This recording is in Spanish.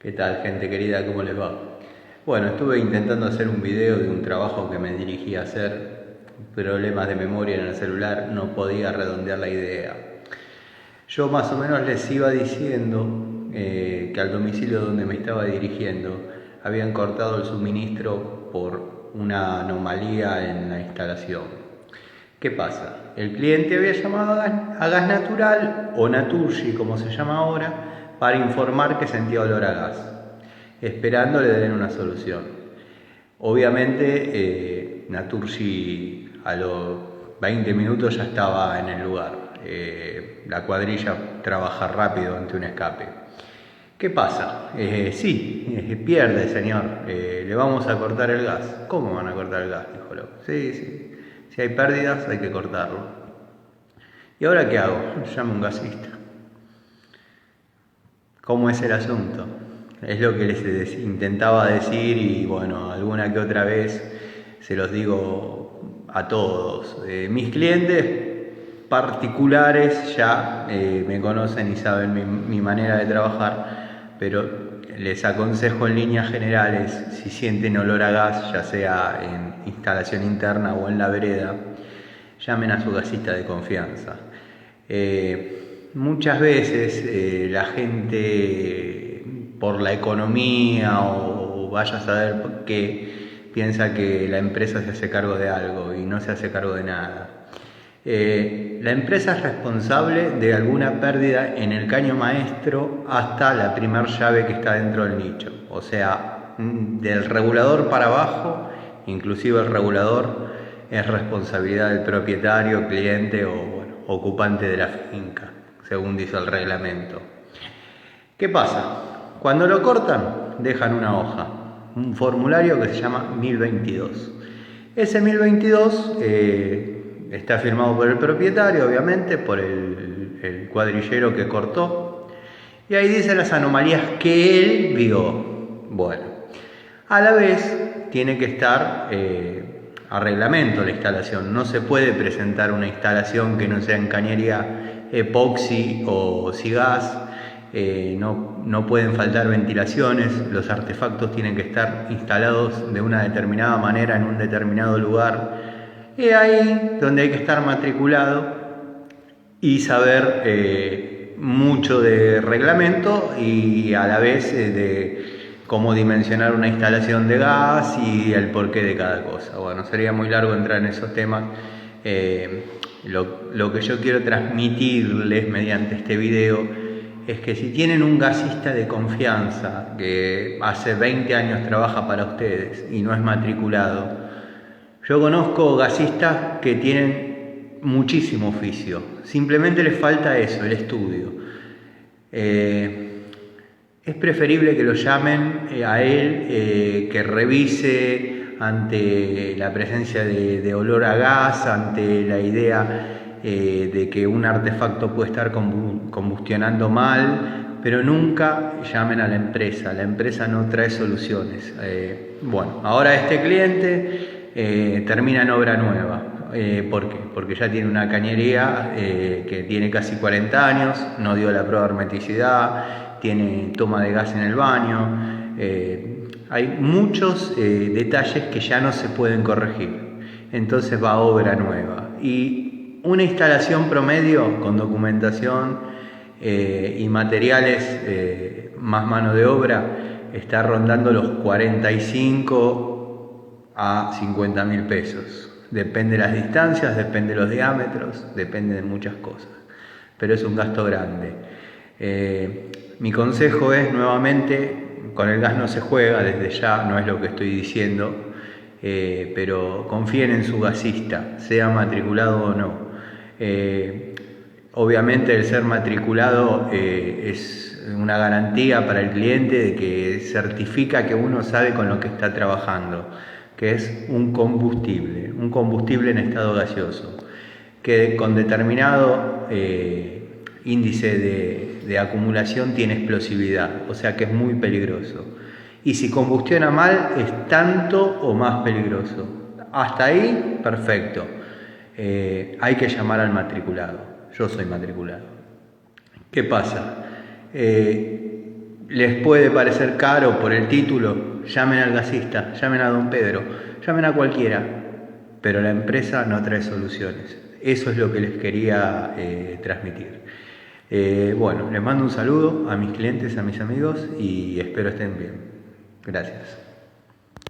¿Qué tal, gente querida? ¿Cómo les va? Bueno, estuve intentando hacer un video de un trabajo que me dirigí a hacer. Problemas de memoria en el celular, no podía redondear la idea. Yo más o menos les iba diciendo que al domicilio donde me estaba dirigiendo habían cortado el suministro por una anomalía en la instalación. ¿Qué pasa? El cliente había llamado a Gas Natural, o Naturgy como se llama ahora, para informar que sentía olor a gas, esperando le den una solución. Obviamente Naturgy a los 20 minutos ya estaba en el lugar. La cuadrilla trabaja rápido ante un escape. ¿Qué pasa? Pierde, señor. Le vamos a cortar el gas. ¿Cómo van a cortar el gas? Dijo loco. Sí. Si hay pérdidas hay que cortarlo. ¿Y ahora qué hago? Llamo a un gasista. ¿Cómo es el asunto? Es lo que les intentaba decir y bueno, alguna que otra vez se los digo a todos. Mis clientes particulares ya me conocen y saben mi manera de trabajar, pero les aconsejo en líneas generales, si sienten olor a gas, ya sea en instalación interna o en la vereda, llamen a su gasista de confianza. Muchas veces la gente, por la economía o vaya a saber por qué, piensa que la empresa se hace cargo de algo y no se hace cargo de nada. La empresa es responsable de alguna pérdida en el caño maestro hasta la primer llave que está dentro del nicho. O sea, del regulador para abajo, inclusive el regulador es responsabilidad del propietario, cliente o ocupante de la finca, según dice el reglamento. ¿Qué pasa? Cuando lo cortan, dejan una hoja, un formulario que se llama 1022. Ese 1022 está firmado por el propietario, obviamente, por el cuadrillero que cortó, y ahí dice las anomalías que él vio. Bueno, a la vez tiene que estar a reglamento la instalación. No se puede presentar una instalación que no sea en cañería epoxi o sigas. No pueden faltar ventilaciones, los artefactos tienen que estar instalados de una determinada manera en un determinado lugar. Y ahí donde hay que estar matriculado y saber mucho de reglamento y a la vez de cómo dimensionar una instalación de gas y el porqué de cada cosa. Bueno, sería muy largo entrar en esos temas. Lo que yo quiero transmitirles mediante este video es que si tienen un gasista de confianza que hace 20 años trabaja para ustedes y no es matriculado, yo conozco gasistas que tienen muchísimo oficio, simplemente les falta eso, el estudio. Es preferible que lo llamen a él, que revise ante la presencia de olor a gas, ante la idea de que un artefacto puede estar combustionando mal, pero nunca llamen a la empresa no trae soluciones. Bueno, ahora este cliente termina en obra nueva. ¿Por qué? Porque ya tiene una cañería que tiene casi 40 años, no dio la prueba de hermeticidad, tiene toma de gas en el baño. Hay muchos detalles que ya no se pueden corregir. Entonces va a obra nueva. Y una instalación promedio con documentación y materiales más mano de obra está rondando los 45 a 50 mil pesos. Depende de las distancias, depende de los diámetros, depende de muchas cosas. Pero es un gasto grande. Mi consejo es, nuevamente, con el gas no se juega desde ya, no es lo que estoy diciendo, pero confíen en su gasista, sea matriculado o no. Obviamente el ser matriculado es una garantía para el cliente de que certifica que uno sabe con lo que está trabajando, que es un combustible en estado gaseoso, que con determinado índice de acumulación tiene explosividad, o sea que es muy peligroso. Y si combustiona mal es tanto o más peligroso. Hasta ahí, perfecto. Hay que llamar al matriculado. Yo soy matriculado. ¿Qué pasa? Les puede parecer caro por el título, llamen al gasista, llamen a don Pedro, llamen a cualquiera, pero la empresa no trae soluciones. Eso es lo que les quería transmitir. Bueno, les mando un saludo a mis clientes, a mis amigos y espero estén bien. Gracias.